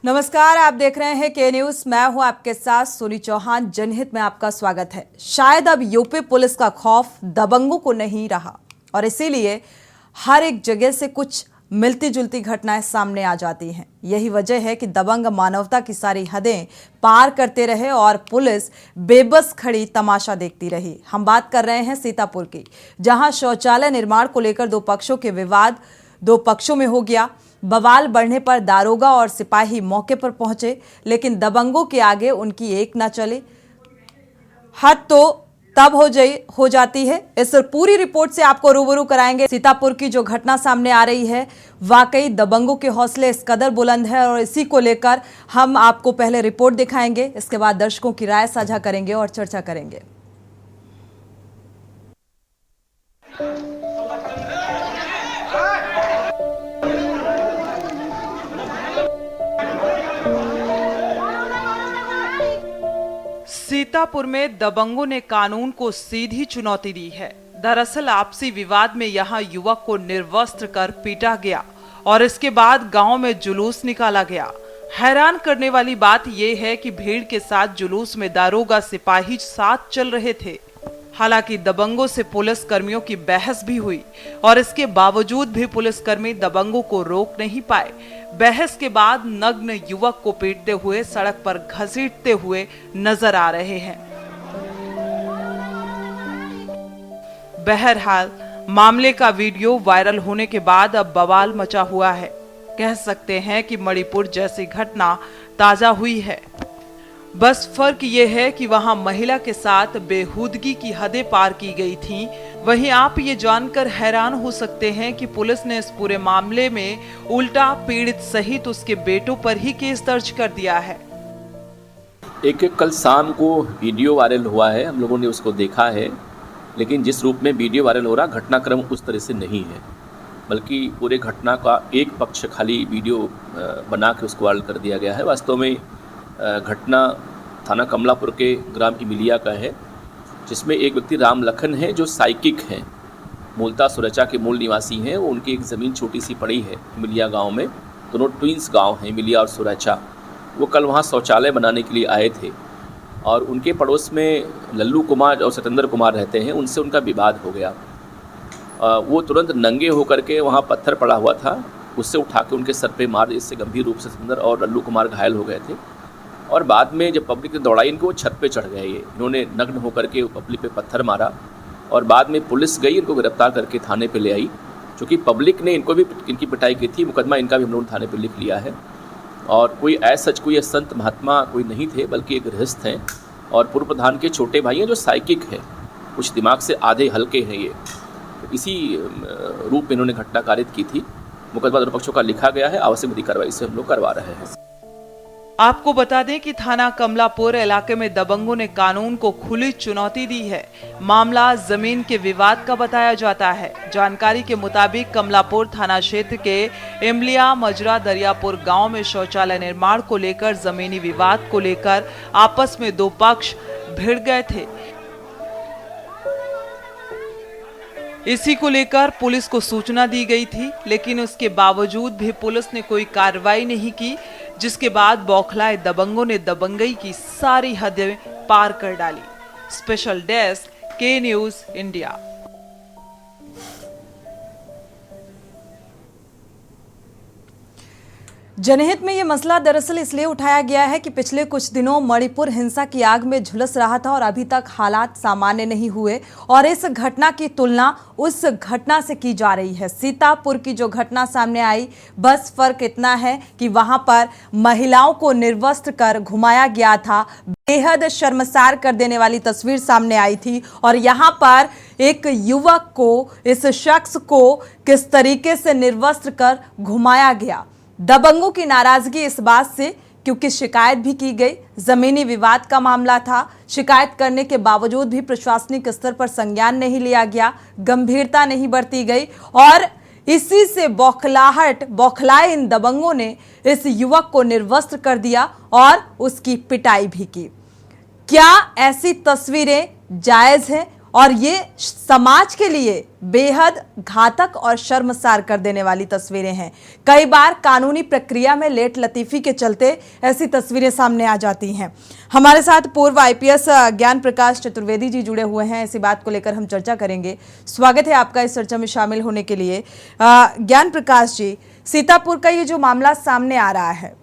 नमस्कार, आप देख रहे हैं के न्यूज। मैं हूं आपके साथ सोनी चौहान। जनहित में आपका स्वागत है। शायद अब यूपी पुलिस का खौफ दबंगों को नहीं रहा और इसीलिए हर एक जगह से कुछ मिलती जुलती घटनाएं सामने आ जाती हैं। यही वजह है कि दबंग मानवता की सारी हदें पार करते रहे और पुलिस बेबस खड़ी तमाशा देखती रही। हम बात कर रहे हैं सीतापुर की, जहां शौचालय निर्माण को लेकर दो पक्षों के विवाद दो पक्षों में हो गया। बवाल बढ़ने पर दारोगा और सिपाही मौके पर पहुंचे, लेकिन दबंगों के आगे उनकी एक न चली। हद तो तब हो जाती है। इस पूरी रिपोर्ट से आपको रूबरू कराएंगे। सीतापुर की जो घटना सामने आ रही है, वाकई दबंगों के हौसले इस कदर बुलंद है और इसी को लेकर हम आपको पहले रिपोर्ट दिखाएंगे, इसके बाद दर्शकों की राय साझा करेंगे और चर्चा करेंगे। सीतापुर में दबंगों ने कानून को सीधी चुनौती दी है। दरअसल आपसी विवाद में यहां युवक को निर्वस्त्र कर पीटा गया और इसके बाद गांव में जुलूस निकाला गया। हैरान करने वाली बात यह है कि भीड़ के साथ जुलूस में दारोगा सिपाही साथ चल रहे थे। हालांकि दबंगों से पुलिस कर्मियों की बहस भी हुई और इसके बावजूद भी पुलिसकर्मी दबंगों को रोक नहीं पाए। बहस के बाद नग्न युवक को पीटते हुए सड़क पर घसीटते हुए नजर आ रहे हैं। बहरहाल मामले का वीडियो वायरल होने के बाद अब बवाल मचा हुआ है। कह सकते हैं कि मणिपुर जैसी घटना ताजा हुई है। बस फर्क ये है कि वहां महिला के साथ बेहूदगी की हदें पार की गई थीं। वहीं आप ये जानकर हैरान हो सकते हैं कि पुलिस ने इस पूरे मामले में उल्टा पीड़ित सहित उसके बेटों पर ही केस दर्ज कर दिया है। एक कल शाम को वीडियो वायरल हुआ है, हम लोगों ने उसको देखा है, लेकिन जिस रूप में वीडियो वायरल हो रहा घटनाक्रम उस तरह से नहीं है, बल्कि पूरे घटना का एक पक्ष खाली वीडियो बना के उसको वायरल कर दिया गया है। वास्तव में घटना थाना कमलापुर के ग्राम इमिलिया का है, जिसमें एक व्यक्ति राम लखन है जो साइकिक हैं, मूलतः सुरचा के मूल निवासी हैं। वो उनकी एक ज़मीन छोटी सी पड़ी है इमिलिया गांव में। दोनों ट्विंस गांव हैं, इमिलिया और सुरचा। वो कल वहां शौचालय बनाने के लिए आए थे और उनके पड़ोस में लल्लू कुमार और सतेंद्र कुमार रहते हैं। उनसे उनका विवाद हो गया। वो तुरंत नंगे होकर के वहाँ पत्थर पड़ा हुआ था, उससे उठा के उनके सर पे मार, इससे गंभीर रूप से सतेंद्र और लल्लू कुमार घायल हो गए थे। और बाद में जब पब्लिक ने दौड़ाई इनको, वो छत पे चढ़ गए। इन्होंने नग्न होकर के पब्लिक पे पत्थर मारा और बाद में पुलिस गई, इनको गिरफ्तार करके थाने पे ले आई। क्योंकि पब्लिक ने इनकी पिटाई की थी, मुकदमा इनका भी हम लोगों ने थाने पे लिख लिया है। और कोई ऐसा संत महात्मा कोई नहीं थे, बल्कि एक गृहस्थ हैं और पूर्व प्रधान के छोटे भाई हैं जो साइकिक हैं, कुछ दिमाग से आधे हल्के हैं। ये तो इसी रूप में इन्होंने घटना कारित की थी। मुकदमा दोनों पक्षों का लिखा गया है, आवश्यक विधि कार्रवाई से हम लोग करवा रहे हैं। आपको बता दें कि थाना कमलापुर इलाके में दबंगों ने कानून को खुली चुनौती दी है। मामला जमीन के विवाद का बताया जाता है। जानकारी के मुताबिक कमलापुर थाना क्षेत्र के इमलिया मजरा दरियापुर गांव में शौचालय निर्माण को लेकर जमीनी विवाद को लेकर आपस में दो पक्ष भिड़ गए थे। इसी को लेकर पुलिस को सूचना दी गई थी, लेकिन उसके बावजूद भी पुलिस ने कोई कार्रवाई नहीं की, जिसके बाद बौखलाए दबंगों ने दबंगई की सारी हदें पार कर डाली। स्पेशल डेस्क के न्यूज इंडिया। जनहित में ये मसला दरअसल इसलिए उठाया गया है कि पिछले कुछ दिनों मणिपुर हिंसा की आग में झुलस रहा था और अभी तक हालात सामान्य नहीं हुए और इस घटना की तुलना उस घटना से की जा रही है। सीतापुर की जो घटना सामने आई, बस फर्क इतना है कि वहां पर महिलाओं को निर्वस्त्र कर घुमाया गया था। बेहद शर्मसार कर देने वाली तस्वीर सामने आई थी और यहां पर एक युवक को, इस शख्स को किस तरीके से निर्वस्त्र कर घुमाया गया। दबंगों की नाराजगी इस बात से क्योंकि शिकायत भी की गई, जमीनी विवाद का मामला था। शिकायत करने के बावजूद भी प्रशासनिक स्तर पर संज्ञान नहीं लिया गया, गंभीरता नहीं बरती गई और इसी से बौखलाए इन दबंगों ने इस युवक को निर्वस्त्र कर दिया और उसकी पिटाई भी की। क्या ऐसी तस्वीरें जायज हैं और ये समाज के लिए बेहद घातक और शर्मसार कर देने वाली तस्वीरें हैं। कई बार कानूनी प्रक्रिया में लेट लतीफी के चलते ऐसी तस्वीरें सामने आ जाती हैं। हमारे साथ पूर्व आईपीएस ज्ञान प्रकाश चतुर्वेदी जी जुड़े हुए हैं। इसी बात को लेकर हम चर्चा करेंगे। स्वागत है आपका इस चर्चा में शामिल होने के लिए। ज्ञान प्रकाश जी, सीतापुर का ये जो मामला सामने आ रहा है,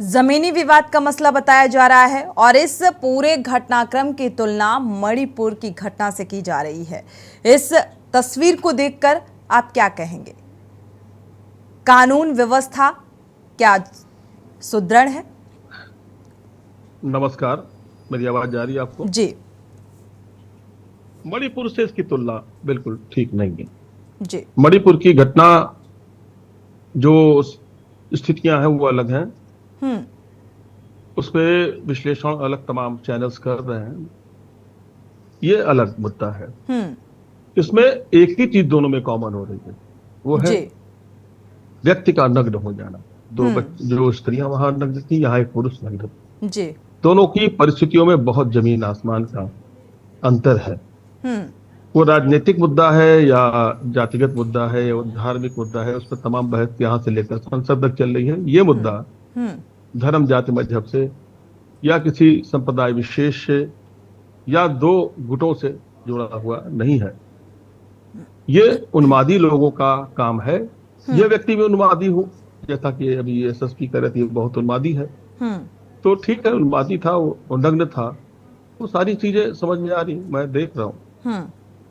जमीनी विवाद का मसला बताया जा रहा है और इस पूरे घटनाक्रम की तुलना मणिपुर की घटना से की जा रही है। इस तस्वीर को देखकर आप क्या कहेंगे? कानून व्यवस्था क्या सुदृढ़ है? नमस्कार, मेरी आवाज जा रही है आपको? जी मणिपुर से इसकी तुलना बिल्कुल ठीक नहीं है। जी, मणिपुर की घटना जो स्थितियां हैं वो अलग हैं, उस पे विश्लेषण अलग तमाम चैनल्स कर रहे हैं, ये अलग मुद्दा है। इसमें एक ही चीज दोनों में कॉमन हो रही है, वो है व्यक्ति का नग्न हो जाना। जो स्त्रियां वहां नग्न थी, यहाँ एक पुरुष नग्न जी। दोनों की परिस्थितियों में बहुत जमीन आसमान का अंतर है। वो राजनीतिक मुद्दा है या जातिगत मुद्दा है या धार्मिक मुद्दा है, उस पर तमाम बहस यहाँ से लेकर संसद तक चल रही है। ये मुद्दा धर्म, जाति, मजहब से या किसी संप्रदाय विशेष से या दो गुटों से जुड़ा हुआ नहीं है। ये उन्मादी लोगों का काम है। ये व्यक्ति भी उन्मादी हो, जैसा कि अभी एसएसपी कह रहे थे, बहुत उन्मादी है। तो ठीक है, उन्मादी था, वो नग्न था, वो सारी चीजें समझ में आ रही, मैं देख रहा हूँ।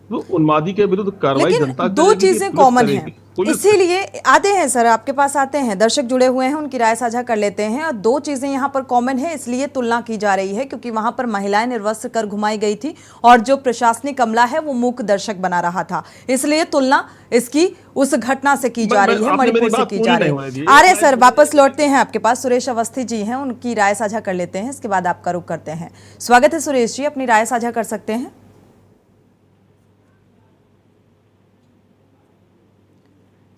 तो उन्मादी के विरुद्ध कार्रवाई जनता दो चीजें कॉमन हैं, इसीलिए आते हैं सर, आपके पास आते हैं, दर्शक जुड़े हुए हैं, उनकी राय साझा कर लेते हैं। और दो चीजें यहाँ पर कॉमन है, इसलिए तुलना की जा रही है क्योंकि वहां पर महिलाएं निर्वस्त्र कर घुमाई गई थी और जो प्रशासनिक अमला है वो मूक दर्शक बना रहा था, इसलिए तुलना इसकी उस घटना से की जा रही है, मणिपुर से की जा रही है। अरे सर, वापस लौटते हैं आपके पास। सुरेश अवस्थी जी हैं, उनकी राय साझा कर लेते हैं, इसके बाद आपका रुख करते हैं। स्वागत है सुरेश जी, अपनी राय साझा कर सकते हैं।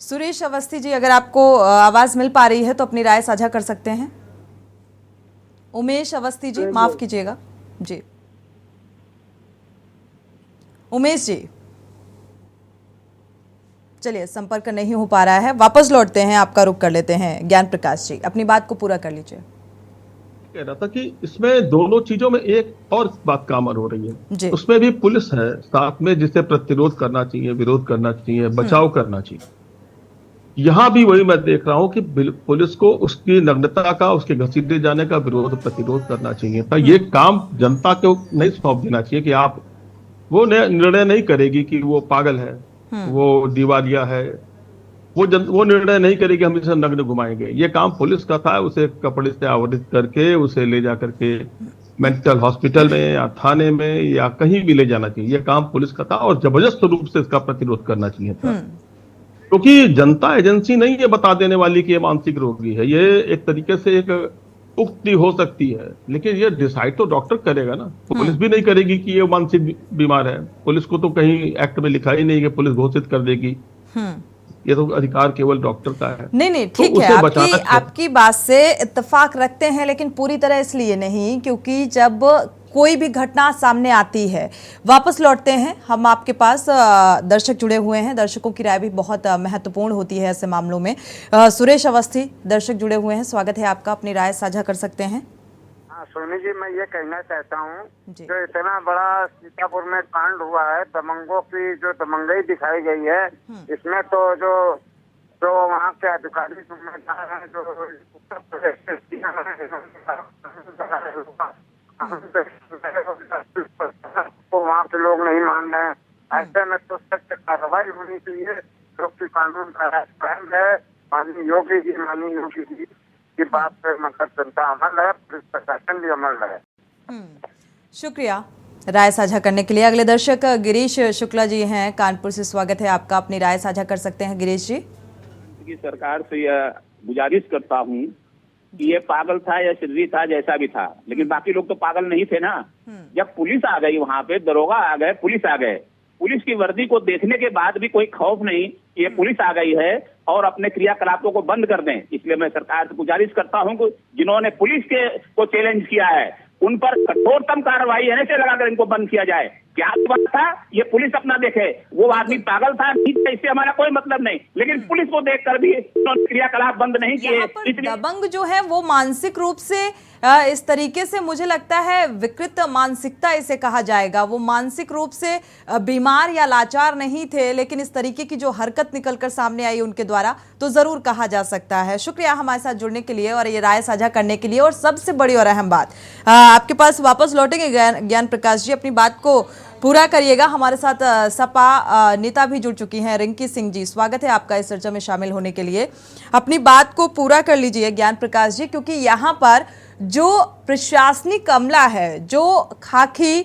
सुरेश अवस्थी जी, अगर आपको आवाज मिल पा रही है तो अपनी राय साझा कर सकते हैं। उमेश अवस्थी जी, माफ कीजिएगा जी। उमेश जी, चलिए संपर्क नहीं हो पा रहा है, वापस लौटते हैं, आपका रुख कर लेते हैं। ज्ञान प्रकाश जी, अपनी बात को पूरा कर लीजिए। कह रहा था कि इसमें दोनों चीजों में एक और बात कॉमन हो रही है, उसमें भी पुलिस है साथ में, जिसे प्रतिरोध करना चाहिए, विरोध करना चाहिए, बचाव करना चाहिए। यहां भी वही मैं देख रहा हूं कि पुलिस को उसकी नग्नता का, उसके घसीटे जाने का विरोध प्रतिरोध करना चाहिए था। ये काम जनता को नहीं सौंप देना चाहिए कि आप, वो निर्णय नहीं करेगी कि वो पागल है, वो दिवालिया है, वो निर्णय नहीं करेगी हम इसे नग्न घुमाएंगे। ये काम पुलिस का था, उसे कपड़े से आवृत करके उसे ले जा करके मेंटल हॉस्पिटल में या थाने में या कहीं भी ले जाना चाहिए। ये काम पुलिस का था और जबरदस्त रूप से इसका प्रतिरोध करना चाहिए था, क्योंकि जनता एजेंसी नहीं है बता देने वाली कि ये मानसिक रोगी है। ये एक तरीके से एक उक्ति हो सकती है, लेकिन ये डिसाइड तो डॉक्टर करेगा ना। पुलिस भी नहीं करेगी कि ये मानसिक बीमार है। पुलिस को तो कहीं एक्ट में लिखा ही नहीं कि पुलिस घोषित कर देगी। ये तो अधिकार केवल डॉक्टर का है। नहीं, ठीक है, आपकी बात से इत्तेफाक रखते हैं, लेकिन पूरी तरह इसलिए नहीं क्योंकि जब कोई भी घटना सामने आती है, वापस लौटते हैं हम आपके पास। दर्शक जुड़े हुए हैं, दर्शकों की राय भी बहुत महत्वपूर्ण होती है ऐसे मामलों में। सुरेश अवस्थी, दर्शक जुड़े हुए हैं, स्वागत है आपका, अपनी राय साझा कर सकते हैं। हाँ सोनी जी, मैं ये कहना चाहता हूँ, जो इतना बड़ा सीतापुर में कांड हुआ है, दबंगों की जो दबंगई दिखाई गई है, इसमें तो जो वहाँ के अधिकारी जिम्मेदार हैं, जो उत्तर प्रदेश को वहाँ के लोग नहीं मान रहे हैं। ऐसे में तो सख्त कार्रवाई होनी चाहिए, जो कि कानून का कायम है। माननीय योगी जी की बात पे मतलब जनता अमल है, पुलिस प्रशासन भी अमल है। शुक्रिया राय साझा करने के लिए। अगले दर्शक गिरीश शुक्ला जी हैं कानपुर से, स्वागत है आपका, अपनी राय साझा कर सकते हैं गिरीश जी। की सरकार से यह गुजारिश करता हूँ कि ये पागल था या सिर्री था, जैसा भी था, लेकिन बाकी लोग तो पागल नहीं थे ना। जब पुलिस आ गई, वहाँ पे दरोगा आ गए, पुलिस आ गए, पुलिस की वर्दी को देखने के बाद भी कोई खौफ नहीं कि ये पुलिस आ गई है और अपने क्रियाकलापों को बंद कर दें। इसलिए मैं सरकार से गुजारिश करता हूं कि जिन्होंने पुलिस को चैलेंज किया है, उन पर कठोरतम कार्रवाई ऐसे लगाकर इनको बंद किया जाए क्या बात था ये पुलिस अपना देखे, वो आदमी पागल था नहीं था, इससे हमारा कोई मतलब नहीं, लेकिन पुलिस को देखकर भी क्रियाकलाप बंद नहीं किए। यहाँ पर दबंग जो है वो मानसिक रूप से इस तरीके से, मुझे लगता है विकृत मानसिकता इसे कहा जाएगा, वो मानसिक रूप से बीमार या लाचार नहीं थे, लेकिन इस तरीके की जो हरकत निकलकर सामने आई उनके द्वारा तो जरूर कहा जा सकता है। शुक्रिया हमारे साथ जुड़ने के लिए और ये राय साझा करने के लिए। और सबसे बड़ी और अहम बात, आपके पास वापस लौटेंगे ज्ञान प्रकाश जी, अपनी बात को पूरा करिएगा। हमारे साथ सपा नेता भी जुड़ चुकी हैं, रिंकी सिंह जी, स्वागत है आपका इस चर्चा में शामिल होने के लिए। अपनी बात को पूरा कर लीजिए ज्ञान प्रकाश जी, क्योंकि यहाँ पर जो प्रशासनिक अमला है, जो खाकी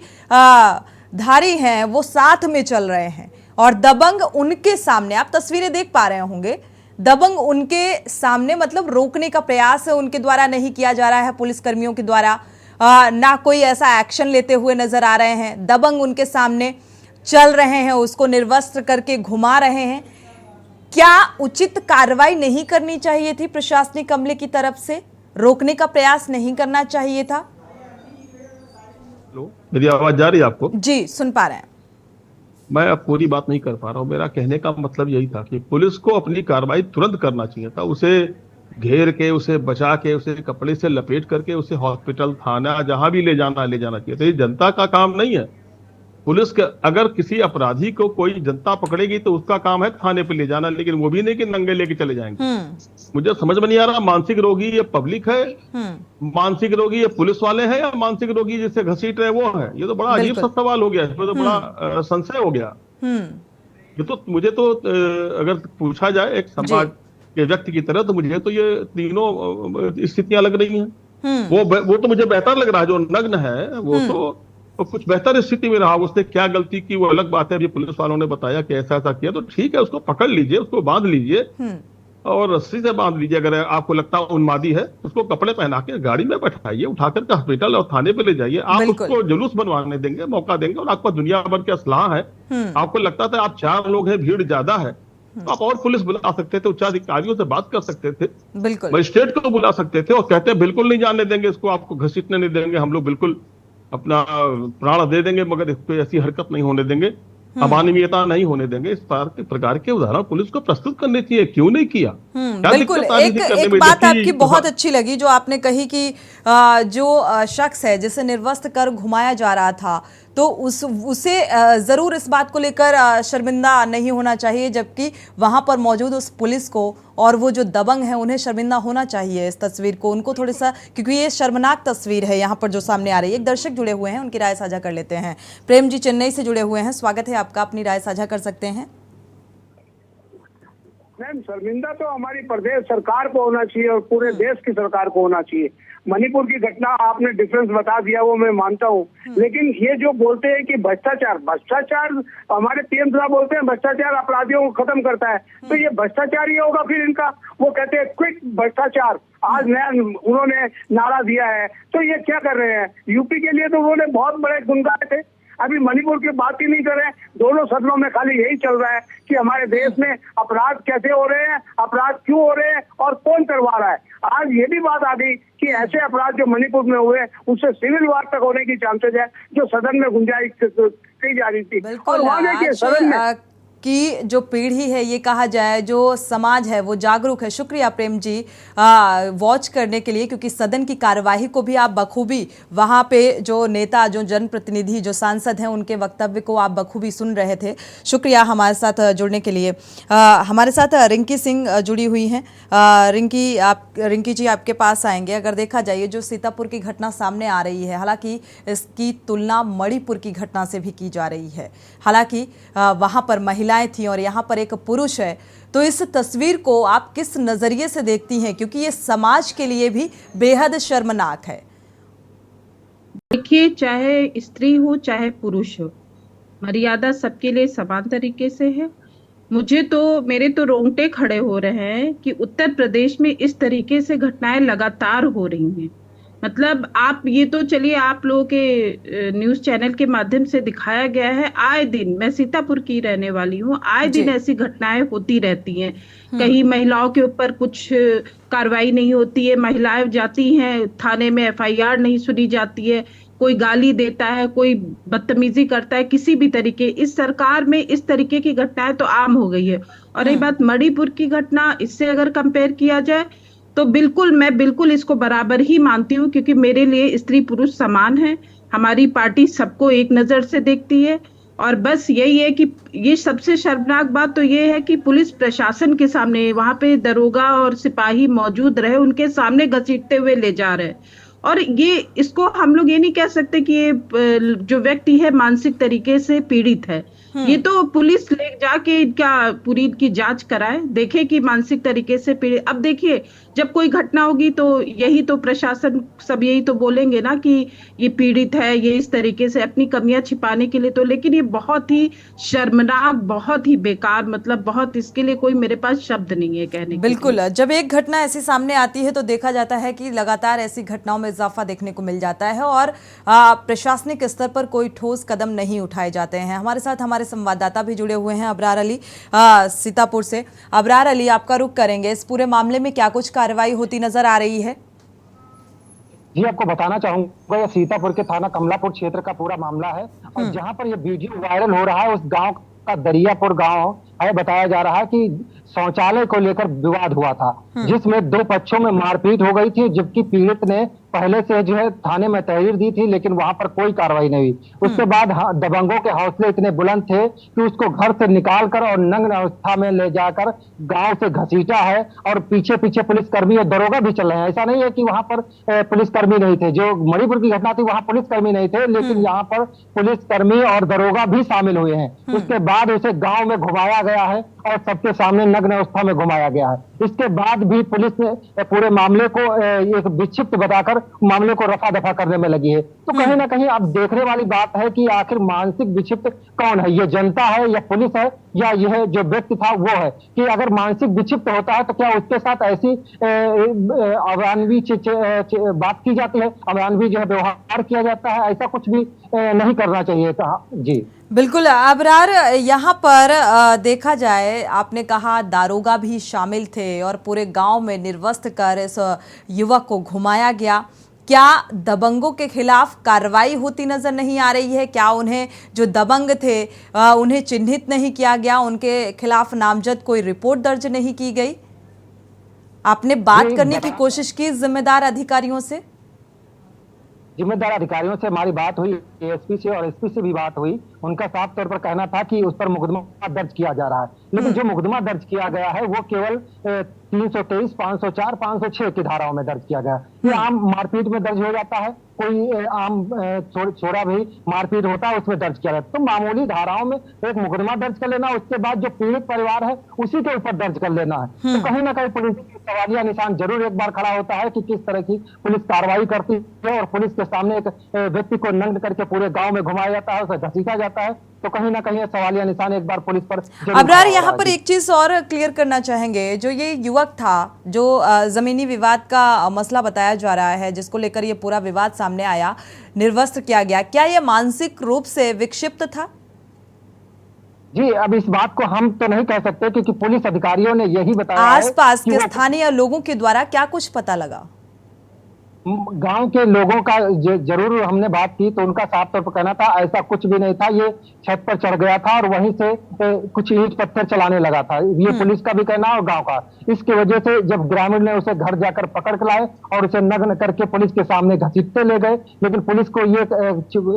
धारी हैं, वो साथ में चल रहे हैं और दबंग उनके सामने, आप तस्वीरें देख पा रहे होंगे, दबंग उनके सामने, मतलब रोकने का प्रयास उनके द्वारा नहीं किया जा रहा है, पुलिसकर्मियों के द्वारा ना कोई ऐसा एक्शन लेते हुए नजर आ रहे हैं। दबंग उनके सामने चल रहे हैं, उसको निर्वस्त्र करके घुमा रहे हैं। क्या उचित कार्रवाई नहीं करनी चाहिए थी प्रशासनिक अमले की तरफ से? रोकने का प्रयास नहीं करना चाहिए था? मेरी आवाज जा रही है आपको? जी, सुन पा रहे हैं। मैं अब पूरी बात नहीं कर पा रहा हूं। मेरा कहने का मतलब यही था कि पुलिस को अपनी कार्रवाई तुरंत करना चाहिए था, उसे घेर के, उसे बचा के, उसे कपड़े से लपेट करके उसे हॉस्पिटल, थाना, जहां भी ले जाना चाहिए। तो ये जनता का काम नहीं है। पुलिस के अगर किसी अपराधी को कोई जनता पकड़ेगी तो उसका काम है थाने पे ले जाना, लेकिन वो भी नहीं कि नंगे लेके चले जाएंगे। मुझे समझ में नहीं आ रहा, मानसिक रोगी ये पब्लिक है, मानसिक रोगी ये पुलिस वाले हैं, या मानसिक रोगी जिससे घसीट रहे वो है? ये तो बड़ा अजीब सा सवाल हो गया, इसमें तो बड़ा संशय हो गया। ये तो मुझे तो अगर पूछा जाए एक समाज के व्यक्ति की तरह, तो मुझे तो ये तीनों स्थितियां लग रही हैं। वो तो मुझे बेहतर लग रहा है, जो नग्न है वो तो कुछ बेहतर स्थिति में रहा। उसने क्या गलती की वो अलग बात है, अभी पुलिस वालों ने बताया कि ऐसा ऐसा किया, तो ठीक है, उसको पकड़ लीजिए, उसको बांध लीजिए और रस्सी से बांध लीजिए। अगर आपको लगता है उन्मादी है, उसको कपड़े पहना के गाड़ी में बैठाइए, उठाकर के हॉस्पिटल और थाने पे ले जाइए। आप उसको जुलूस बनवाने देंगे, मौका देंगे, और आपका दुनिया भर के असलाह है। आपको लगता था आप 4 लोग हैं, भीड़ ज्यादा है, तो आप और पुलिस बुला सकते थे, उच्चाधिकारियों से बात कर सकते थे, मजिस्ट्रेट को बुला सकते थे और कहते हैं बिल्कुल नहीं जाने देंगे इसको, आपको घसीटने नहीं देंगे, हम लोग बिल्कुल अपना प्राण दे देंगे, मगर इस पे ऐसी हरकत नहीं होने देंगे, अमानवीयता नहीं होने देंगे। इस प्रकार के उदाहरण पुलिस को प्रस्तुत करने चाहिए, क्यों नहीं किया? बिल्कुल। एक बात आपकी बहुत अच्छी लगी जो आपने कही कि जो शख्स है जिसे निर्वस्त्र कर घुमाया जा रहा था, तो उसे जरूर इस बात को लेकर शर्मिंदा नहीं होना चाहिए, जबकि वहां पर मौजूद उस पुलिस को और वो जो दबंग है उन्हें शर्मिंदा होना चाहिए इस तस्वीर को, उनको थोड़ा सा, क्योंकि ये शर्मनाक तस्वीर है यहाँ पर जो सामने आ रही है। एक दर्शक जुड़े हुए हैं, उनकी राय साझा कर लेते हैं। प्रेम जी चेन्नई से जुड़े हुए हैं, स्वागत है आपका, अपनी राय साझा कर सकते हैं। मैम, शर्मिंदा तो हमारी प्रदेश सरकार को होना चाहिए और पूरे देश की सरकार को होना चाहिए। मणिपुर की घटना आपने डिफरेंस बता दिया, वो मैं मानता हूँ, लेकिन ये जो बोलते हैं कि भ्रष्टाचार हमारे पीएम साहब बोलते हैं भ्रष्टाचार अपराधियों को खत्म करता है, तो ये भ्रष्टाचार ही होगा फिर इनका। वो कहते हैं क्विक भ्रष्टाचार, आज नया उन्होंने नारा दिया है, तो ये क्या कर रहे हैं? यूपी के लिए तो उन्होंने बहुत बड़े गुण गाए थे, अभी मणिपुर की बात ही नहीं कर रहे हैं। दोनों सदनों में खाली यही चल रहा है कि हमारे देश में अपराध कैसे हो रहे हैं, अपराध क्यों हो रहे हैं और कौन करवा रहा है। आज ये भी बात आ गई कि ऐसे अपराध जो मणिपुर में हुए उससे सिविल वार तक होने की चांसेस है, जो सदन में गुंजाइश की जा रही थी। और वहां देखिए सदन में की जो पीढ़ी है, ये कहा जाए जो समाज है, वो जागरूक है। शुक्रिया प्रेम जी वॉच करने के लिए, क्योंकि सदन की कार्यवाही को भी आप बखूबी, वहाँ पे जो नेता, जो जनप्रतिनिधि, जो सांसद हैं, उनके वक्तव्य को आप बखूबी सुन रहे थे। शुक्रिया हमारे साथ जुड़ने के लिए। हमारे साथ रिंकी सिंह जुड़ी हुई हैं। रिंकी जी आपके पास आएंगे। अगर देखा जाए जो सीतापुर की घटना सामने आ रही है, हालांकि इसकी तुलना मणिपुर की घटना से भी की जा रही है, हालांकि वहाँ पर महिलाएं थी और यहाँ पर एक पुरुष है, तो इस तस्वीर को आप किस नजरिए से देखती हैं, क्योंकि ये समाज के लिए भी बेहद शर्मनाक है? देखिए, चाहे स्त्री हो चाहे पुरुष हो, मर्यादा सबके लिए समान तरीके से है। मेरे तो रोंगटे खड़े हो रहे हैं कि उत्तर प्रदेश में इस तरीके से घटनाएं लगातार हो रही हैं। मतलब आप ये तो चलिए, आप लोगों के न्यूज चैनल के माध्यम से दिखाया गया है, आए दिन, मैं सीतापुर की रहने वाली हूँ, आए दिन ऐसी घटनाएं होती रहती हैं। कहीं महिलाओं के ऊपर कुछ कार्रवाई नहीं होती है, महिलाएं जाती हैं थाने में, FIR नहीं सुनी जाती है, कोई गाली देता है, कोई बदतमीजी करता है, किसी भी तरीके, इस सरकार में इस तरीके की घटनाएं तो आम हो गई है। और रही बात मणिपुर की घटना, इससे अगर कंपेयर किया जाए तो बिल्कुल, मैं बिल्कुल इसको बराबर ही मानती हूँ, क्योंकि मेरे लिए स्त्री पुरुष समान है। हमारी पार्टी सबको एक नजर से देखती है। और बस यही है कि ये सबसे शर्मनाक बात तो ये है कि पुलिस प्रशासन के सामने, वहां पे दरोगा और सिपाही मौजूद रहे, उनके सामने घसीटते हुए ले जा रहे हैं। और ये, इसको हम लोग ये नहीं कह सकते कि ये जो व्यक्ति है मानसिक तरीके से पीड़ित है। ये तो पुलिस ले जाके इनका पूरी इनकी जांच कराए, देखे कि मानसिक तरीके से पीड़ित। अब देखिए, जब कोई घटना होगी तो यही तो प्रशासन सब यही तो बोलेंगे ना कि ये पीड़ित है, ये इस तरीके से अपनी कमियां छिपाने के लिए। तो लेकिन ये बहुत ही शर्मनाक, बहुत ही बेकार, मतलब बहुत, इसके लिए कोई मेरे पास शब्द नहीं है कहने के। बिल्कुल, जब एक घटना ऐसी सामने आती है तो देखा जाता है कि लगातार ऐसी घटनाओं में इजाफा देखने को मिल जाता है और प्रशासनिक स्तर पर कोई ठोस कदम नहीं उठाए जाते हैं। हमारे साथ हमारे संवाददाता भी जुड़े हुए हैं, अबरार अली सीतापुर से। अबरार अली, आपका रुख करेंगे, इस पूरे मामले में क्या कुछ कार्रवाई होती नजर आ रही है? जी, आपको बताना चाहूंगा, यह सीतापुर के थाना कमलापुर क्षेत्र का पूरा मामला है। और जहां पर यह वीडियो वायरल हो रहा है, उस गांव का दरियापुर गांव है। बताया जा रहा है कि शौचालय को लेकर विवाद हुआ था, जिसमें दो पक्षों में मारपीट हो गई थी, जबकि पीड़ित ने पहले से जो है थाने में तहरीर दी थी, लेकिन वहां पर कोई कार्रवाई नहीं हुई। उसके बाद दबंगों के हौसले इतने बुलंद थे कि उसको घर से निकालकर और नग्न अवस्था में ले जाकर गांव से घसीटा है। और पीछे पीछे पुलिसकर्मी और दरोगा भी चल रहे हैं। ऐसा नहीं है कि वहां पर पुलिसकर्मी नहीं थे। जो मणिपुर की घटना थी वहां पुलिसकर्मी नहीं थे, लेकिन यहाँ पर पुलिसकर्मी और दरोगा भी शामिल हुए हैं। उसके बाद उसे गाँव में घुमाया गया है और सबके सामने नग्न अवस्था में घुमाया गया है। इसके बाद भी पुलिस ने पूरे मामले को एक विक्षिप्त बताकर मामले को रफा दफा करने में लगी है। तो कहीं ना कहीं अब देखने वाली बात है कि आखिर मानसिक विक्षिप्त कौन है, ये जनता है या पुलिस है या यह जो व्यक्ति था वो है। कि अगर मानसिक विक्षिप्त होता है तो क्या उसके साथ ऐसी अमानवीय बात की जाती है, अमानवीय जो है व्यवहार किया जाता है? ऐसा कुछ भी नहीं करना चाहिए था। जी बिल्कुल अबरार, यहाँ पर देखा जाए, आपने कहा दारोगा भी शामिल थे और पूरे गांव में निर्वस्त्र कर इस युवक को घुमाया गया। क्या दबंगों के खिलाफ कार्रवाई होती नजर नहीं आ रही है? क्या उन्हें, जो दबंग थे, उन्हें चिन्हित नहीं किया गया? उनके खिलाफ नामजद कोई रिपोर्ट दर्ज नहीं की गई? आपने बात करने की कोशिश की जिम्मेदार अधिकारियों से? जिम्मेदार अधिकारियों से हमारी बात हुई, एएसपी से और एसपी से भी बात हुई। उनका साफ तौर पर कहना था कि उस पर मुकदमा दर्ज किया जा रहा है, लेकिन जो मुकदमा दर्ज किया गया है वो केवल 323, 504, 506 की धाराओं में दर्ज किया गया। ये आम मारपीट में दर्ज हो जाता है, कोई आम छोरा भी मारपीट होता है उसमें दर्ज किया जाता है। तो मामूली धाराओं में एक मुकदमा दर्ज कर लेना, उसके बाद जो पीड़ित परिवार है उसी के ऊपर दर्ज कर लेना है। तो कहीं ना कहीं पुलिस सवालिया निशान जरूर एक बार खड़ा होता है कि किस तरह की पुलिस कार्रवाई करती है। और पुलिस के सामने एक व्यक्ति को नग्न करके पूरे गाँव में घुमाया जाता है, उसे घसीटा जाता है। तो कहीं ना कहीं सवालिया निशान एक बार पुलिस पर। अबरार, यहाँ पर एक चीज और क्लियर करना चाहेंगे। जो ये युवक था, जो जमीनी विवाद का मसला बताया जा रहा है, जिसको लेकर ये पूरा विवाद सामने आया, निर्वस्त्र किया गया, क्या ये मानसिक रूप से विक्षिप्त था? जी, अब इस बात को हम तो नहीं कह सकते, क्योंकि पुलिस अधिकारियों ने यही बताया। आसपास के स्थानीय लोगों के द्वारा क्या कुछ पता लगा? गांव के लोगों का जरूर हमने बात की तो उनका साफ तौर पर कहना था ऐसा कुछ भी नहीं था। ये छत पर चढ़ गया था और वहीं से कुछ ईंट पत्थर चलाने लगा था। ये पुलिस का भी कहना और गांव का। इसकी वजह से जब ग्रामीण ने उसे घर जाकर पकड़ के लाए और उसे नग्न करके पुलिस के सामने घसीटते ले गए, लेकिन पुलिस को ये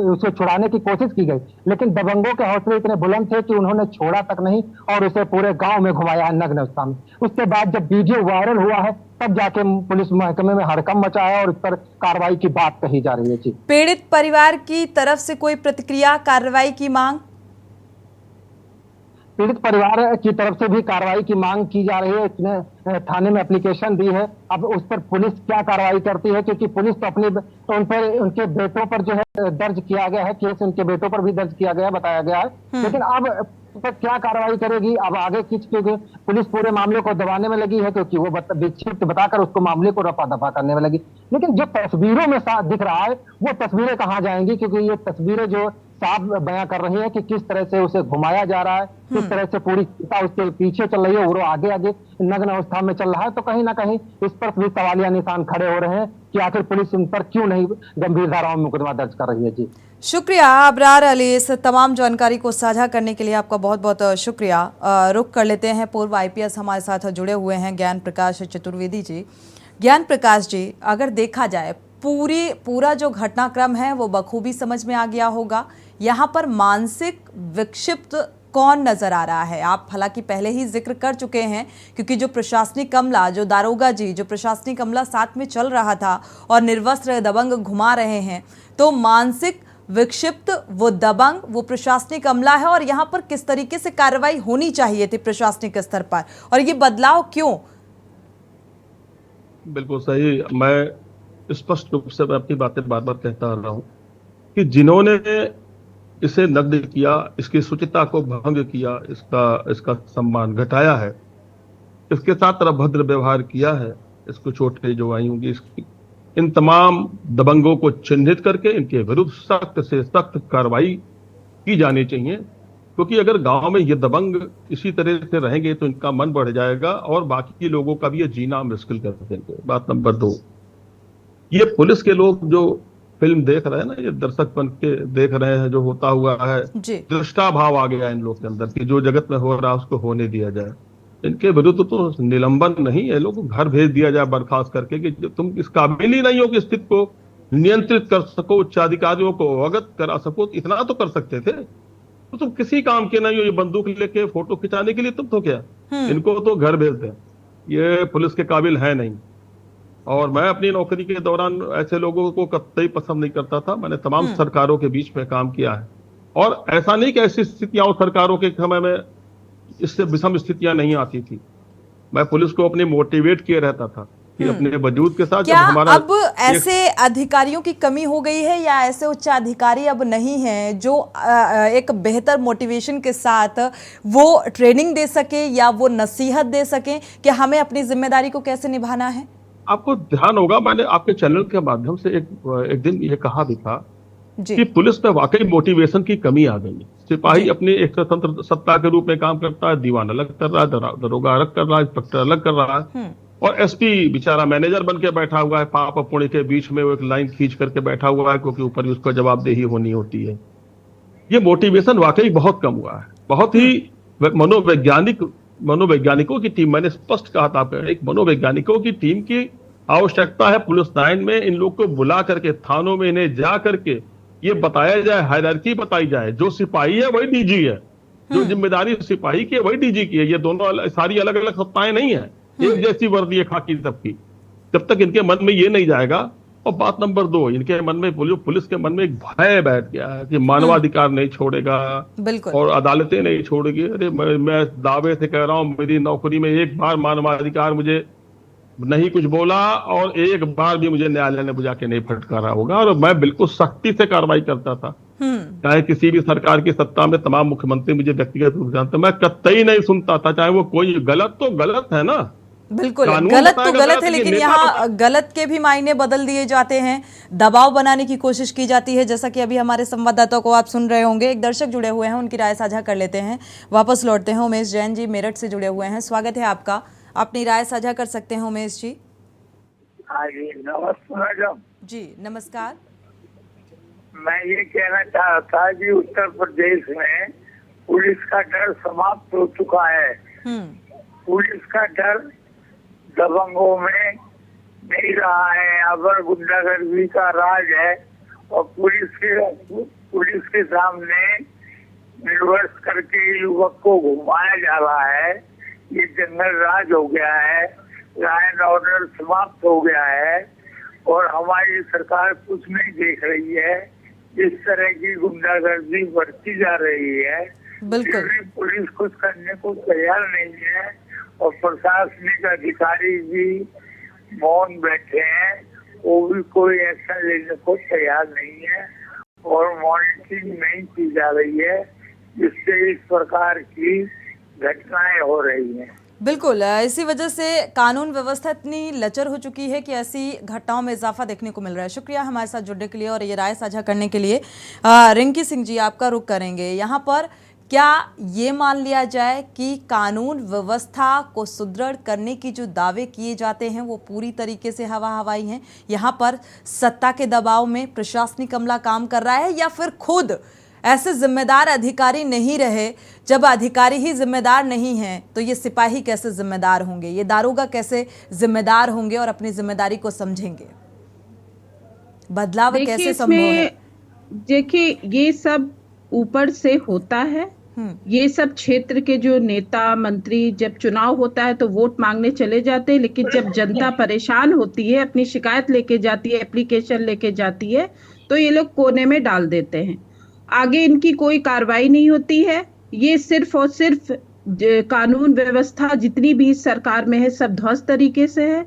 उसे छुड़ाने की कोशिश की गई, लेकिन दबंगों के हौसले इतने बुलंद थे कि उन्होंने छोड़ा तक नहीं और उसे पूरे गाँव में घुमाया है नग्न अवस्था में। उसके बाद जब वीडियो वायरल हुआ है तब जाके पुलिस महकमे में हड़कंप मचा है और इस पर कार्रवाई की बात कही जा रही है। जी, पीड़ित परिवार की तरफ से कोई प्रतिक्रिया, कार्रवाई की मांग? पीड़ित परिवार की तरफ से भी कार्रवाई की मांग की जा रही है। इसने थाने में एप्लीकेशन दी है। अब उस पर पुलिस क्या कार्रवाई करती है, क्योंकि पुलिस तो अपने उनके बेटों पर जो है दर्ज किया गया है, केस उनके बेटों पर भी दर्ज किया गया, बताया गया है। लेकिन अब पर क्या कार्रवाई करेगी, अब आगे क्योंकि पुलिस पूरे मामले को दबाने में लगी है, क्योंकि वो विक्षिप्त बताकर उसको मामले को रफा दफा करने में लगी। लेकिन जो तस्वीरों में दिख रहा है वो तस्वीरें कहाँ जाएंगी, क्योंकि ये तस्वीरें जो साफ बयां कर रही है कि किस तरह से उसे घुमाया जा रहा है, किस तरह से पूरी चिंता उसके पीछे चल रही है और वो आगे आगे नग्न अवस्था में चल रहा है। तो कहीं ना कहीं इस पर भी सवालिया निशान खड़े हो रहे हैं कि आखिर पुलिस इन पर क्यों नहीं गंभीर धाराओं में मुकदमा दर्ज कर रही है। जी शुक्रिया अबरार अली, इस तमाम जानकारी को साझा करने के लिए आपका बहुत बहुत शुक्रिया। रुख कर लेते हैं, पूर्व IPS हमारे साथ जुड़े हुए हैं ज्ञान प्रकाश चतुर्वेदी जी। ज्ञान प्रकाश जी, अगर देखा जाए पूरा जो घटनाक्रम है वो बखूबी समझ में आ गया होगा। यहाँ पर मानसिक विक्षिप्त कौन नजर आ रहा है? आप हालांकि पहले ही जिक्र कर चुके हैं, क्योंकि जो प्रशासनिक अमला, जो दारोगा जी, जो प्रशासनिक अमला साथ में चल रहा था और निर्वस्त्र दबंग घुमा रहे हैं, तो मानसिक विक्षिप्त वो दबंग, वो प्रशासनिक अमला है। और यहाँ पर किस तरीके से कार्रवाई होनी चाहिए थी प्रशासनिक स्तर पर, और ये बदलाव क्यों? बिल्कुल सही। मैं स्पष्ट रूप से मैं अपनी बातें बार बार कहता रहा हूं कि जिन्होंने इसे नग्न किया, इसकी शुचिता को भंग किया, इसका सम्मान घटाया है, इसके साथ अभद्र व्यवहार किया है, इसको चोटें जो आई होंगी, इन तमाम दबंगों को चिन्हित करके इनके विरुद्ध सख्त से सख्त कार्रवाई की जानी चाहिए। क्योंकि अगर गांव में ये दबंग इसी तरह से रहेंगे तो इनका मन बढ़ जाएगा और बाकी लोगों का भी ये जीना मुश्किल कर देंगे। बात नंबर 2, ये पुलिस के लोग जो फिल्म देख रहे हैं ना, ये दर्शक बन के देख रहे हैं, जो होता हुआ है, दृष्टा भाव आ गया इन लोग के अंदर कि जो जगत में हो रहा है उसको होने दिया जाए। इनके विरुद्ध तो निलंबन नहीं है, लोगों को घर भेज दिया जाए बर्खास्त करके कि तुम इस काबिल ही नहीं हो कि स्थिति को नियंत्रित कर सको, उच्चाधिकारियों को अवगत करा सको। इतना तो कर सकते थे। तो तुम किसी काम के नहीं हो, ये बंदूक लेके फोटो खिंचाने के लिए तुम तो क्या, इनको तो घर भेज दें। ये पुलिस के काबिल है नहीं। और मैं अपनी नौकरी के दौरान ऐसे लोगों को कतई पसंद नहीं करता था। मैंने तमाम सरकारों के बीच में काम किया है और ऐसा नहीं कि ऐसी स्थितियां और सरकारों के समय में इससे विषम स्थितियां नहीं आती थी। मैं पुलिस को अपने मोटिवेट किए रहता था कि अपने वजूद के साथ क्या हमारा अब ऐसे अधिकारियों की कमी हो गई है, या ऐसे उच्च अधिकारी अब नहीं हैं जो एक बेहतर मोटिवेशन के साथ वो ट्रेनिंग दे सके या वो नसीहत दे सकें कि हमें अपनी जिम्मेदारी को कैसे निभाना है? आपको ध्यान होगा, मैंने आपके चैनल के माध्यम से एक दिन ये कहा भी था कि पुलिस में वाकई मोटिवेशन की कमी आ गई है। सिपाही अपनी एक स्वतंत्र सत्ता के रूप में काम करता है, दीवान अलग कर रहा है, दरोगा अलग कर रहा है, इंस्पेक्टर अलग कर रहा है, और SP बेचारा मैनेजर बन के बैठा हुआ है। पाप और पुण्य के बीच में वो एक लाइन खींच करके बैठा हुआ है, क्योंकि ऊपर भी उसको जवाबदेही होनी होती है। ये मोटिवेशन वाकई बहुत कम हुआ है। बहुत ही मनोवैज्ञानिकों की टीम, मैंने स्पष्ट कहा था, एक मनोवैज्ञानिकों की टीम की आवश्यकता है पुलिस लाइन में। इन लोग को बुला करके थानों में इन्हें जा करके ये बताया जाए, हायरार्की बताई जाए, जो सिपाही है वही DG है, जो जिम्मेदारी सिपाही की है वही DG की है। ये दोनों सारी अलग अलग सत्ताएं नहीं है, एक जैसी वर्दी है खाकी सबकी। जब तक इनके मन में ये नहीं जाएगा। और बात नंबर 2, इनके मन में, पुलिस के मन में एक भय बैठ गया है कि मानवाधिकार नहीं छोड़ेगा और अदालतें नहीं छोड़ेगी। अरे मैं दावे से कह रहा हूं, मेरी नौकरी में एक बार मानवाधिकार मुझे नहीं कुछ बोला और एक बार भी मुझे न्यायालय ने बुझा के नहीं फटकारा होगा। और मैं बिल्कुल सख्ती से कार्रवाई करता था, चाहे किसी भी सरकार की सत्ता में तमाम मुख्यमंत्री मुझे व्यक्तिगत रूप से जानते, मैं कतई नहीं सुनता था, चाहे वो कोई गलत तो गलत है ना, बिल्कुल गलत तो गलत है, लेकिन यहाँ गलत के भी मायने बदल दिए जाते हैं, दबाव बनाने की कोशिश की जाती है, जैसा कि अभी हमारे संवाददाता को आप सुन रहे होंगे। एक दर्शक जुड़े हुए हैं, उनकी राय साझा कर लेते हैं, वापस लौटते हैं। उमेश जैन जी मेरठ से जुड़े हुए हैं, स्वागत है आपका, अपनी राय साझा कर सकते हैं उमेश जी। हाँ जी, नमस्कार जी, नमस्कार। मैं ये कहना चाह रहा था कि उत्तर प्रदेश में पुलिस का डर समाप्त हो चुका है। पुलिस का डर दबंगों में नहीं रहा है, अबर गुंडागर्दी का राज है और पुलिस के सामने निर्वस्त्र करके युवक को घुमाया जा रहा है। ये जंगल राज हो गया है, लॉ एंड ऑर्डर समाप्त हो गया है और हमारी सरकार कुछ नहीं देख रही है। इस तरह की गुंडागर्दी बढ़ती जा रही है, बिल्कुल पुलिस कुछ करने को तैयार नहीं है और प्रशासनिक अधिकारी भी मौन बैठे हैं, वो भी कोई एक्शन लेने को तैयार नहीं है और मॉनिटरिंग नहीं की जा रही है, जिससे इस प्रकार की घटनाएं हो रही हैं। बिल्कुल, इसी वजह से कानून व्यवस्था इतनी लचर हो चुकी है कि ऐसी घटनाओं में इजाफा देखने को मिल रहा है। शुक्रिया हमारे साथ जुड़ने के लिए और ये राय साझा करने के लिए। रिंकी सिंह जी, आपका रुख करेंगे यहाँ पर। क्या ये मान लिया जाए कि कानून व्यवस्था को सुदृढ़ करने की जो दावे किए जाते हैं वो पूरी तरीके से हवा हवाई हैं? यहाँ पर सत्ता के दबाव में प्रशासनिक अमला काम कर रहा है या फिर खुद ऐसे जिम्मेदार अधिकारी नहीं रहे? जब अधिकारी ही जिम्मेदार नहीं हैं तो ये सिपाही कैसे जिम्मेदार होंगे, ये दारोगा कैसे जिम्मेदार होंगे और अपनी जिम्मेदारी को समझेंगे? बदलाव कैसे संभव है? देखिए, ये सब ऊपर से होता है। ये सब क्षेत्र के जो नेता मंत्री, जब चुनाव होता है तो वोट मांगने चले जाते हैं, लेकिन जब जनता परेशान होती है, अपनी शिकायत लेके जाती है, एप्लीकेशन लेके जाती है, तो ये लोग कोने में डाल देते हैं। आगे इनकी कोई कार्रवाई नहीं होती है। ये सिर्फ और सिर्फ कानून व्यवस्था जितनी भी सरकार में है सब ध्वस्त तरीके से है।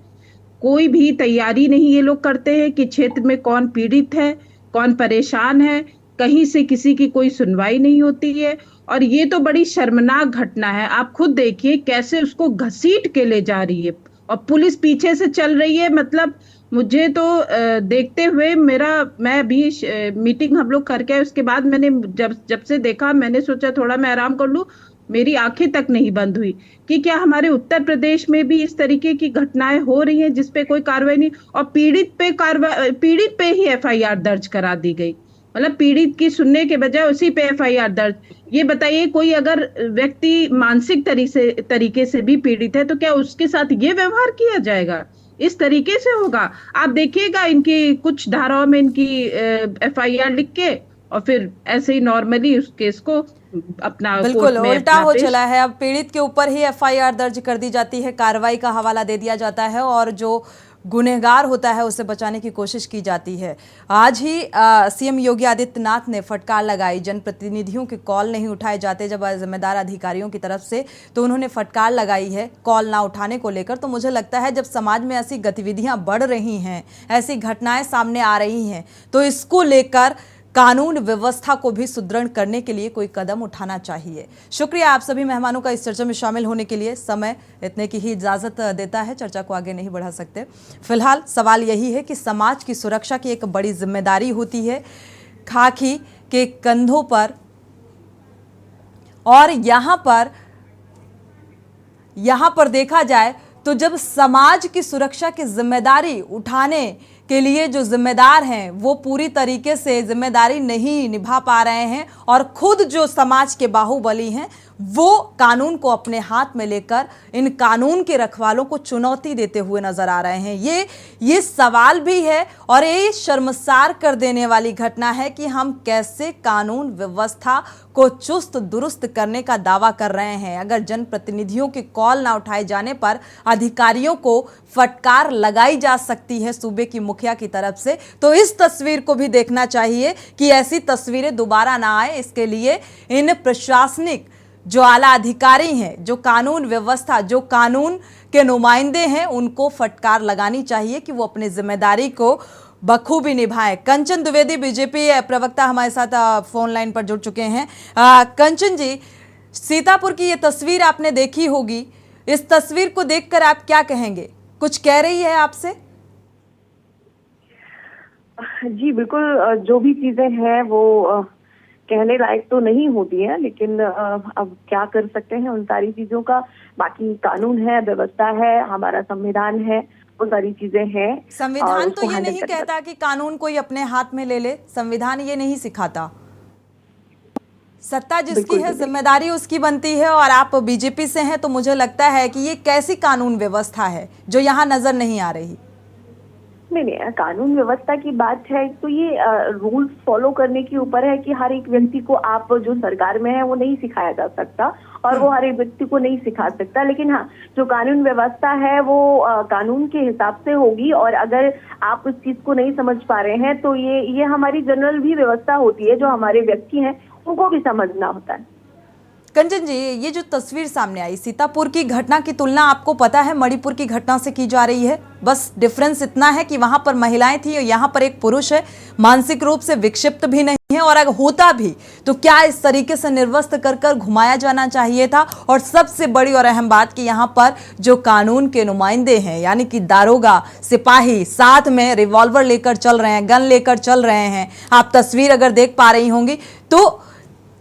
कोई भी तैयारी नहीं ये लोग करते हैं कि क्षेत्र में कौन पीड़ित है, कौन परेशान है। कहीं से किसी की कोई सुनवाई नहीं होती है और ये तो बड़ी शर्मनाक घटना है। आप खुद देखिए कैसे उसको घसीट के ले जा रही है और पुलिस पीछे से चल रही है। मतलब मुझे तो देखते हुए मैं अभी मीटिंग हम लोग करके आए, उसके बाद मैंने जब से देखा, मैंने सोचा थोड़ा मैं आराम कर लूं, मेरी आंखें तक नहीं बंद हुई कि क्या हमारे उत्तर प्रदेश में भी इस तरीके की घटनाएं हो रही हैं जिसपे कोई कार्रवाई नहीं, और पीड़ित पे ही एफआईआर दर्ज करा दी गई। मतलब पीड़ित की सुनने के बजाय उसी पे एफआईआर दर्ज। ये बताइए, कोई अगर व्यक्ति मानसिक तरीके से भी पीड़ित है तो क्या उसके साथ ये व्यवहार किया जाएगा? इस तरीके से होगा? आप देखिएगा इनकी कुछ धाराओं में इनकी एफआईआर लिख के और फिर ऐसे ही नॉर्मली उस केस को अपना बिल्कुल उल्टा हो चला है। अब पीड़ित के ऊपर ही एफआईआर दर्ज कर दी जाती है, कार्रवाई का हवाला दे दिया जाता है और जो गुनहगार होता है उसे बचाने की कोशिश की जाती है। आज ही सीएम योगी आदित्यनाथ ने फटकार लगाई, जनप्रतिनिधियों के कॉल नहीं उठाए जाते जब जिम्मेदार अधिकारियों की तरफ से, तो उन्होंने फटकार लगाई है कॉल ना उठाने को लेकर। तो मुझे लगता है जब समाज में ऐसी गतिविधियां बढ़ रही हैं, ऐसी घटनाएं सामने आ रही हैं, तो इसको लेकर कानून व्यवस्था को भी सुदृढ़ करने के लिए कोई कदम उठाना चाहिए। शुक्रिया आप सभी मेहमानों का इस चर्चा में शामिल होने के लिए। समय इतने की ही इजाजत देता है, चर्चा को आगे नहीं बढ़ा सकते। फिलहाल सवाल यही है कि समाज की सुरक्षा की एक बड़ी जिम्मेदारी होती है खाकी के कंधों पर, और यहां पर देखा जाए तो जब समाज की सुरक्षा की जिम्मेदारी उठाने के लिए जो जिम्मेदार हैं वो पूरी तरीके से जिम्मेदारी नहीं निभा पा रहे हैं और खुद जो समाज के बाहुबली हैं वो कानून को अपने हाथ में लेकर इन कानून के रखवालों को चुनौती देते हुए नजर आ रहे हैं। ये सवाल भी है और ये शर्मसार कर देने वाली घटना है कि हम कैसे कानून व्यवस्था को चुस्त दुरुस्त करने का दावा कर रहे हैं। अगर जनप्रतिनिधियों के कॉल ना उठाए जाने पर अधिकारियों को फटकार लगाई जा सकती है सूबे की मुखिया की तरफ से, तो इस तस्वीर को भी देखना चाहिए कि ऐसी तस्वीरें दोबारा ना आए। इसके लिए इन प्रशासनिक जो आला अधिकारी हैं, जो कानून व्यवस्था, जो कानून के नुमाइंदे हैं, उनको फटकार लगानी चाहिए कि वो अपनी जिम्मेदारी को बखूबी निभाएं। कंचन द्विवेदी बीजेपी प्रवक्ता हमारे साथ फोन लाइन पर जुड़ चुके हैं। कंचन जी, सीतापुर की ये तस्वीर आपने देखी होगी, इस तस्वीर को देखकर आप क्या कहेंगे? कुछ कह रही है आपसे? जी बिल्कुल, जो भी चीजें हैं वो कहने लायक तो नहीं होती है, लेकिन अब क्या कर सकते हैं उन सारी चीजों का। बाकी कानून है, व्यवस्था है, हमारा संविधान है, वो सारी चीजें हैं। संविधान तो ये नहीं कहता कि कानून कोई अपने हाथ में ले ले, संविधान ये नहीं सिखाता। सत्ता जिसकी है जिम्मेदारी उसकी बनती है, और आप बीजेपी से हैं तो मुझे लगता है कि ये कैसी कानून व्यवस्था है जो यहाँ नजर नहीं आ रही। नहीं, कानून व्यवस्था की बात है तो ये रूल्स फॉलो करने के ऊपर है कि हर एक व्यक्ति को, आप जो सरकार में है वो नहीं सिखाया जा सकता और वो हर एक व्यक्ति को नहीं सिखा सकता। लेकिन हाँ, जो कानून व्यवस्था है वो कानून के हिसाब से होगी, और अगर आप उस चीज को नहीं समझ पा रहे हैं तो ये हमारी जनरल भी व्यवस्था होती है, जो हमारे व्यक्ति हैं उनको भी समझना होता है। कंचन जी, ये जो तस्वीर सामने आई, सीतापुर की घटना की तुलना आपको पता है मणिपुर की घटना से की जा रही है। बस डिफरेंस इतना है कि वहां पर महिलाएं थी और यहाँ पर एक पुरुष है, मानसिक रूप से विक्षिप्त भी नहीं है, और अगर होता भी तो क्या इस तरीके से निर्वस्त्र कर घुमाया जाना चाहिए था। और सबसे बड़ी और अहम बात कि यहाँ पर जो कानून के नुमाइंदे हैं, यानी कि दारोगा, सिपाही, साथ में रिवॉल्वर लेकर चल रहे हैं, गन लेकर चल रहे हैं। आप तस्वीर अगर देख पा रही होंगी तो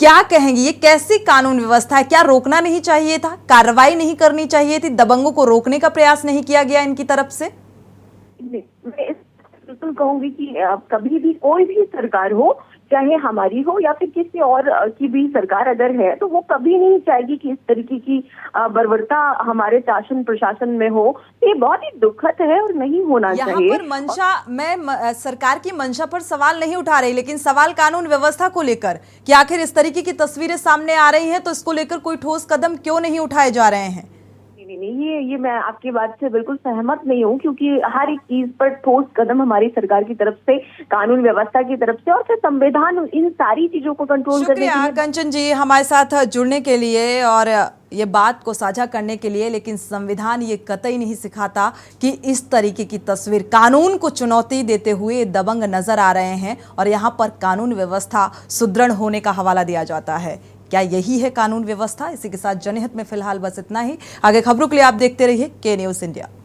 क्या कहेंगी, ये कैसी कानून व्यवस्था है? क्या रोकना नहीं चाहिए था? कार्रवाई नहीं करनी चाहिए थी? दबंगों को रोकने का प्रयास नहीं किया गया इनकी तरफ से? मैं बिल्कुल कहूंगी कि कभी भी कोई भी सरकार हो, चाहे हमारी हो या फिर किसी और की भी सरकार अगर है, तो वो कभी नहीं चाहेगी कि इस तरीके की बर्बरता हमारे शासन प्रशासन में हो। ये बहुत ही दुखद है और नहीं होना चाहिए। यहाँ पर मंशा, मैं सरकार की मंशा पर सवाल नहीं उठा रही, लेकिन सवाल कानून व्यवस्था को लेकर कि आखिर इस तरीके की तस्वीरें सामने आ रही हैं तो इसको लेकर कोई ठोस कदम क्यों नहीं उठाए जा रहे हैं? नहीं, ये मैं आपकी बात से बिल्कुल सहमत नहीं हूँ, क्योंकि हर एक चीज पर ठोस कदम हमारी सरकार की तरफ से, कानून व्यवस्था की तरफ से और फिर संविधान, इन सारी चीजों को कंट्रोल करने के लिए। शुक्रिया कंचन जी हमारे साथ जुड़ने के लिए और ये बात को साझा करने के लिए। लेकिन संविधान ये कतई नहीं सिखाता कि इस तरीके की तस्वीर, कानून को चुनौती देते हुए दबंग नजर आ रहे हैं और यहाँ पर कानून व्यवस्था सुदृढ़ होने का हवाला दिया जाता है। क्या यही है कानून व्यवस्था? इसी के साथ जनहित में फिलहाल बस इतना ही। आगे खबरों के लिए आप देखते रहिए के न्यूज़ इंडिया।